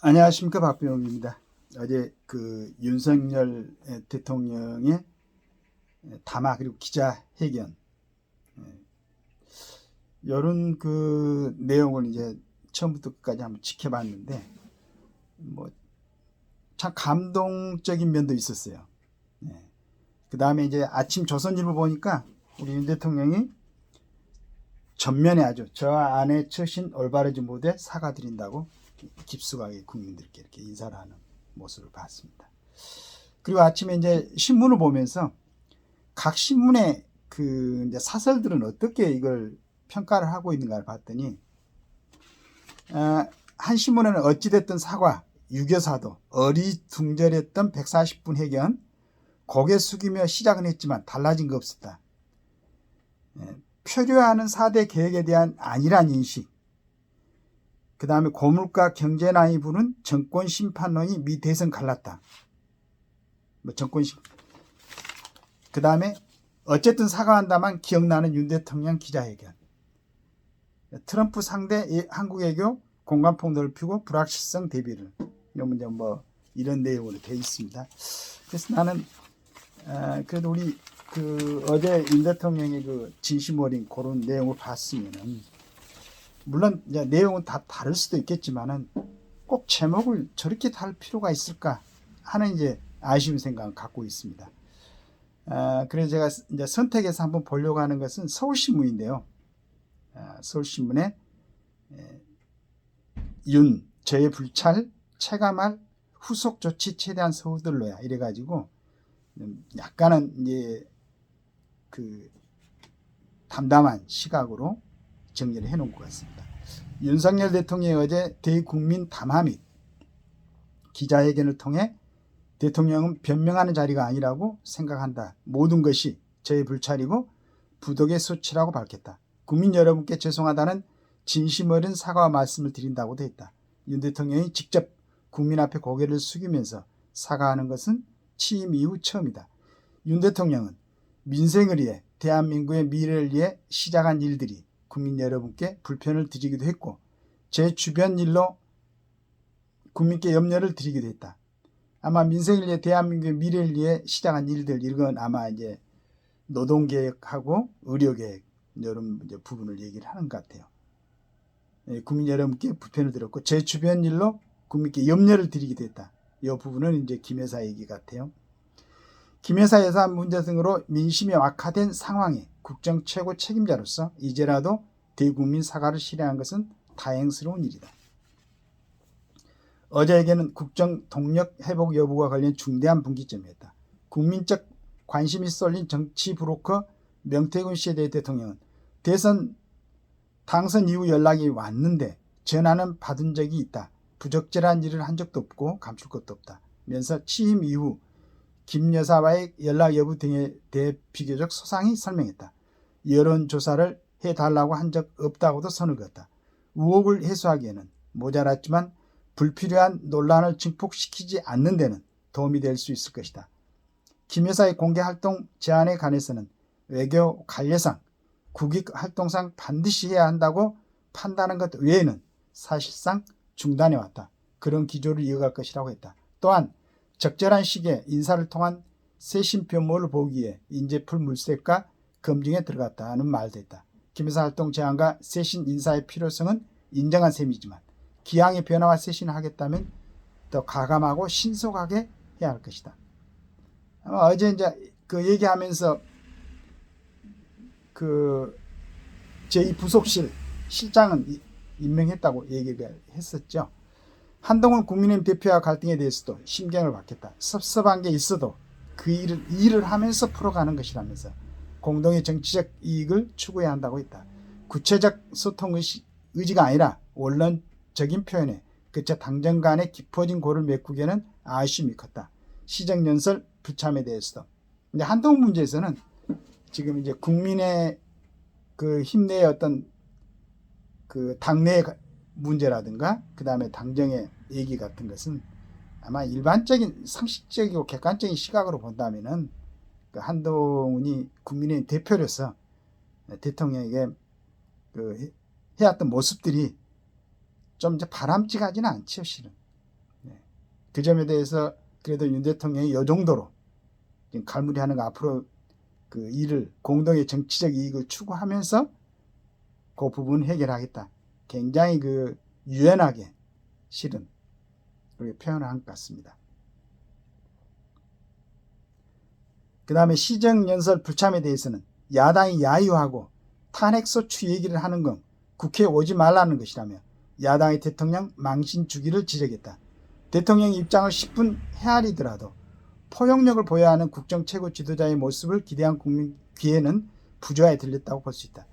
안녕하십니까, 박병욱입니다. 어제 그 윤석열 대통령의 담화 그리고 기자회견 이런 그 내용을 이제 처음부터 끝까지 한번 지켜봤는데 뭐 참 감동적인 면도 있었어요. 그 다음에 이제 아침 조선일보 보니까 우리 윤 대통령이 전면에 아주 저 안에 처신 올바르지 못해 사과드린다고 깊숙하게 국민들께 이렇게 인사를 하는 모습을 봤습니다. 그리고 아침에 이제 신문을 보면서 각 신문의 그 이제 사설들은 어떻게 이걸 평가를 하고 있는가를 봤더니 한 신문에는 어찌됐든 사과, 유교사도 어리둥절했던 140분 회견, 고개 숙이며 시작은 했지만 달라진 거 없었다. 표류하는 4대 계획에 대한 안일한 인식, 그 다음에 고물가 경제난이 부는 정권 심판론이 미 대선 갈랐다. 그 다음에 어쨌든 사과한다만 기억나는 윤 대통령 기자회견. 트럼프 상대 한국 외교 공간폭 넓히고 불확실성 대비를. 이런 내용으로 되어 있습니다. 그래서 나는 그래도 우리 그 어제 윤 대통령의 그 진심 어린 그런 내용을 봤으면은 물론 이제 내용은 다 다를 수도 있겠지만은 꼭 제목을 저렇게 달 필요가 있을까 하는 이제 아쉬운 생각을 갖고 있습니다. 그래서 제가 이제 선택해서 한번 보려고 하는 것은 서울신문인데요. 서울신문에 윤 저의 불찰 체감할 후속 조치 최대한 서두르야 이래가지고 약간은 이제 그 담담한 시각으로 정리를 해놓은 것 같습니다. 윤석열 대통령이 어제 대국민 담화 및 기자회견을 통해 대통령은 변명하는 자리가 아니라고 생각한다. 모든 것이 저의 불찰이고 부덕의 소치라고 밝혔다. 국민 여러분께 죄송하다는 진심 어린 사과와 말씀을 드린다고도 했다. 윤 대통령이 직접 국민 앞에 고개를 숙이면서 사과하는 것은 취임 이후 처음이다. 윤 대통령은 민생을 위해 대한민국의 미래를 위해 시작한 일들이 국민 여러분께 불편을 드리기도 했고 제 주변 일로 국민께 염려를 드리기도 했다. 아마 민생을 위해 대한민국의 미래를 위해 시작한 일들 이건 아마 이제 노동계획하고 의료계획 이런 부분을 얘기를 하는 것 같아요. 국민 여러분께 불편을 드렸고 제 주변 일로 국민께 염려를 드리기도 했다. 이 부분은 이제 김 여사 얘기 같아요. 김 여사 예산 문제 등으로 민심이 악화된 상황에 국정 최고 책임자로서 이제라도 대국민 사과를 실행한 것은 다행스러운 일이다. 어제에게는 국정 동력 회복 여부와 관련 중대한 분기점이었다. 국민적 관심이 쏠린 정치 브로커 명태균 씨에 대해 대통령은 대선 당선 이후 연락이 왔는데 전화는 받은 적이 있다. 부적절한 일을 한 적도 없고 감출 것도 없다. 면서 취임 이후 김 여사와의 연락 여부 등에 대해 비교적 소상히 설명했다. 여론조사를 해달라고 한 적 없다고도 선을 그었다. 의혹을 해소하기에는 모자랐지만 불필요한 논란을 증폭시키지 않는 데는 도움이 될 수 있을 것이다. 김 여사의 공개활동 제한에 관해서는 외교 관례상 국익활동상 반드시 해야 한다고 판단한 것 외에는 사실상 중단해왔다. 그런 기조를 이어갈 것이라고 했다. 또한 적절한 시기에 인사를 통한 쇄신 변모를 보기 위해 인재풀 물색과 검증에 들어갔다는 말도 했다. 김 여사 활동 제한과 쇄신 인사의 필요성은 인정한 셈이지만 기왕의 변화와 쇄신을 하겠다면 더 가감하고 신속하게 해야 할 것이다. 아마 어제 이제 그 얘기하면서 그 제2부속실 실장은 임명했다고 얘기를 했었죠. 한동훈 국민의힘 대표와 갈등에 대해서도 심경을 받겠다. 섭섭한 게 있어도 그 일을 하면서 풀어가는 것이라면서 공동의 정치적 이익을 추구해야 한다고 했다. 구체적 소통 의지가 아니라 원론적인 표현에 그저 당정 간의 깊어진 고를 메꾸기에는 아쉬움이 컸다. 시정연설 불참에 대해서도. 근데 한동훈 문제에서는 지금 이제 국민의 그 힘내의 어떤 그 당내 문제라든가 그 다음에 당정의 얘기 같은 것은 아마 일반적인 상식적이고 객관적인 시각으로 본다면은 그 한동훈이 국민의 대표로서 대통령에게 그 해왔던 모습들이 좀 이제 바람직하지는 않죠, 실은. 그 점에 대해서 그래도 윤 대통령이 이 정도로 지금 갈무리하는 거 앞으로 그 일을 공동의 정치적 이익을 추구하면서 그 부분 해결하겠다. 굉장히 그 유연하게 실은 그렇게 표현을 한 것 같습니다. 그 다음에 시정연설 불참에 대해서는 야당이 야유하고 탄핵소추 얘기를 하는 건 국회에 오지 말라는 것이라며 야당의 대통령 망신 주기를 지적했다. 대통령의 입장을 10분 헤아리더라도 포용력을 보여야 하는 국정 최고 지도자의 모습을 기대한 국민 귀에는 부조하게 들렸다고 볼 수 있다.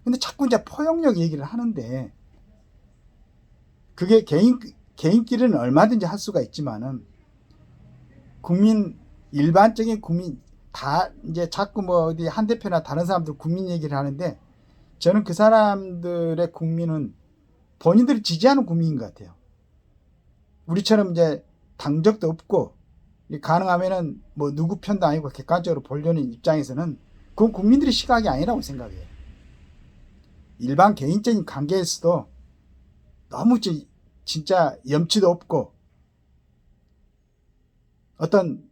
근데 자꾸 이제 포용력 얘기를 하는데 그게 개인끼리는 얼마든지 할 수가 있지만은 일반적인 국민 다 이제 자꾸 뭐 어디 한 대표나 다른 사람들 국민 얘기를 하는데 저는 그 사람들의 국민은 본인들이 지지하는 국민인 것 같아요. 우리처럼 이제 당적도 없고 가능하면은 뭐 누구 편도 아니고 객관적으로 보려는 입장에서는 그건 국민들의 시각이 아니라고 생각해요. 일반 개인적인 관계에서도 너무 진짜 염치도 없고 어떤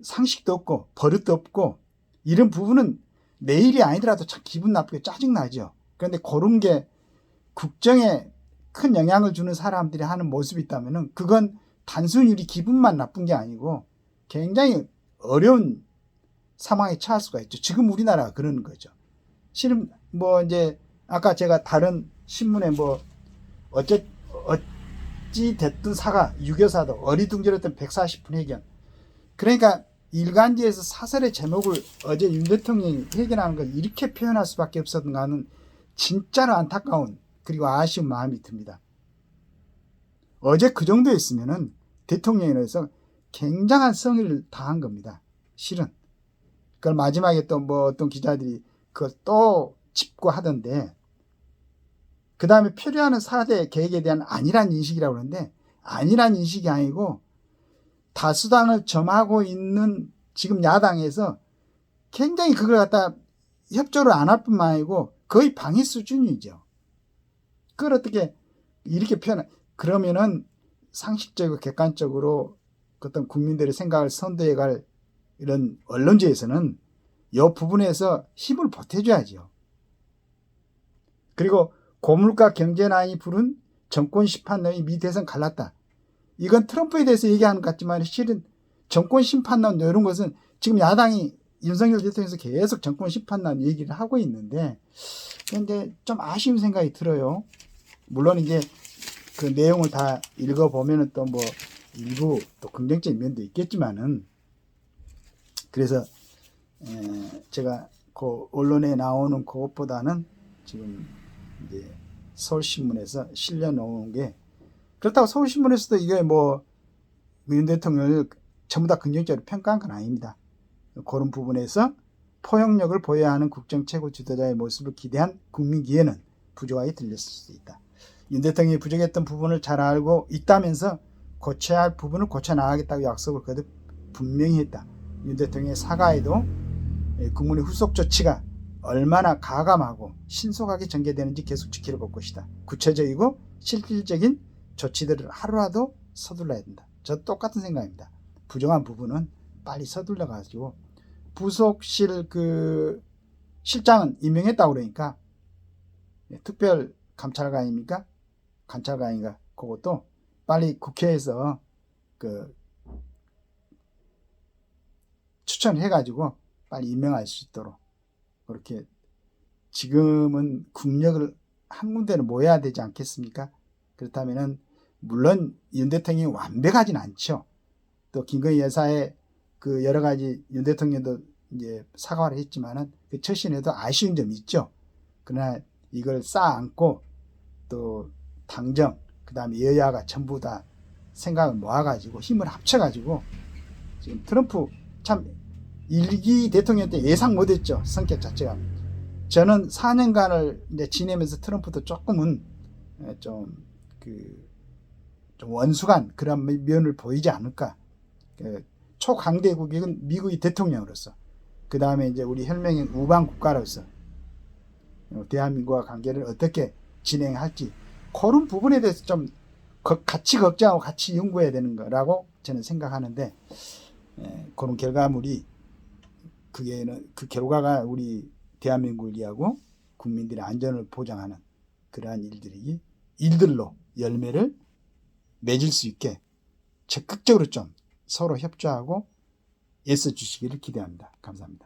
상식도 없고 버릇도 없고 이런 부분은 내 일이 아니더라도 참 기분 나쁘게 짜증나죠. 그런데 그런 게 국정에 큰 영향을 주는 사람들이 하는 모습이 있다면은 그건 단순히 우리 기분만 나쁜 게 아니고 굉장히 어려운 상황에 처할 수가 있죠. 지금 우리나라가 그러는 거죠. 실은 뭐 이제 아까 제가 다른 신문에 뭐 어찌 됐든 사가 유교사도 어리둥절했던 140분 회견. 그러니까 일간지에서 사설의 제목을 어제 윤 대통령이 회견하는 걸 이렇게 표현할 수밖에 없었는가 하는 진짜로 안타까운 그리고 아쉬운 마음이 듭니다. 어제 그 정도였으면은 대통령으로서 굉장한 성의를 다한 겁니다. 실은. 그걸 마지막에 또 뭐 어떤 기자들이 그걸 또 짚고 하던데 그 다음에 표류하는 4대 계획에 대한 안일한 인식이라고 그러는데 안일한 인식이 아니고 다수당을 점하고 있는 지금 야당에서 굉장히 그걸 갖다 협조를 안 할 뿐만 아니고 거의 방해 수준이죠. 그걸 어떻게 이렇게 그러면은 상식적이고 객관적으로 어떤 국민들의 생각을 선도해갈 이런 언론지에서는 이 부분에서 힘을 보태줘야죠. 그리고 고물가 경제난이 부른 정권 심판론이 미 대선 갈랐다. 이건 트럼프에 대해서 얘기하는 것 같지만 실은 정권 심판론 이런 것은 지금 야당이 윤석열 대통령에서 계속 정권 심판론 얘기를 하고 있는데 그런데 좀 아쉬운 생각이 들어요. 물론 이제 그 내용을 다 읽어보면은 또 뭐 일부 또 긍정적인 면도 있겠지만은 그래서 제가 그 언론에 나오는 그것보다는 지금 이제 서울신문에서 실려놓은 게 그렇다고 서울신문에서도 이게 뭐 윤 대통령을 전부 다 긍정적으로 평가한 건 아닙니다. 그런 부분에서 포용력을 보여야 하는 국정 최고 지도자의 모습을 기대한 국민 귀에는 부족하게 들렸을 수도 있다. 윤 대통령이 부족했던 부분을 잘 알고 있다면서 고쳐야 할 부분을 고쳐나가겠다고 약속을 거듭 분명히 했다. 윤 대통령의 사과에도 국민의 후속 조치가 얼마나 가감하고 신속하게 전개되는지 계속 지켜볼 것이다. 구체적이고 실질적인 조치들을 하루라도 서둘러야 된다. 저 똑같은 생각입니다. 부정한 부분은 빨리 서둘러 가지고 부속실 그 실장은 임명했다고 그러니까 특별 감찰관입니까? 감찰관인가? 그것도 빨리 국회에서 그 추천해가지고 빨리 임명할 수 있도록 그렇게 지금은 국력을 한 군데는 모여야 되지 않겠습니까? 그렇다면은 물론 윤 대통령이 완벽하진 않죠. 또 김건희 여사의 그 여러 가지 윤 대통령도 이제 사과를 했지만은 그 처신에도 아쉬운 점이 있죠. 그러나 이걸 쌓아안고 또 당정 그다음에 여야가 전부 다 생각을 모아가지고 힘을 합쳐가지고 지금 트럼프 참 1기 대통령 때 예상 못했죠. 성격 자체가. 저는 4년간을 이제 지내면서 트럼프도 조금은 좀 원수간 그런 면을 보이지 않을까. 초강대국은 미국이 대통령으로서 그 다음에 이제 우리 혈맹인 우방 국가로서 대한민국과 관계를 어떻게 진행할지 그런 부분에 대해서 좀 같이 걱정하고 같이 연구해야 되는 거라고 저는 생각하는데 그런 결과물이 그 결과가 우리 대한민국을 위하고 국민들의 안전을 보장하는 그러한 일들로 열매를 맺을 수 있게 적극적으로 좀 서로 협조하고 애써 주시기를 기대합니다. 감사합니다.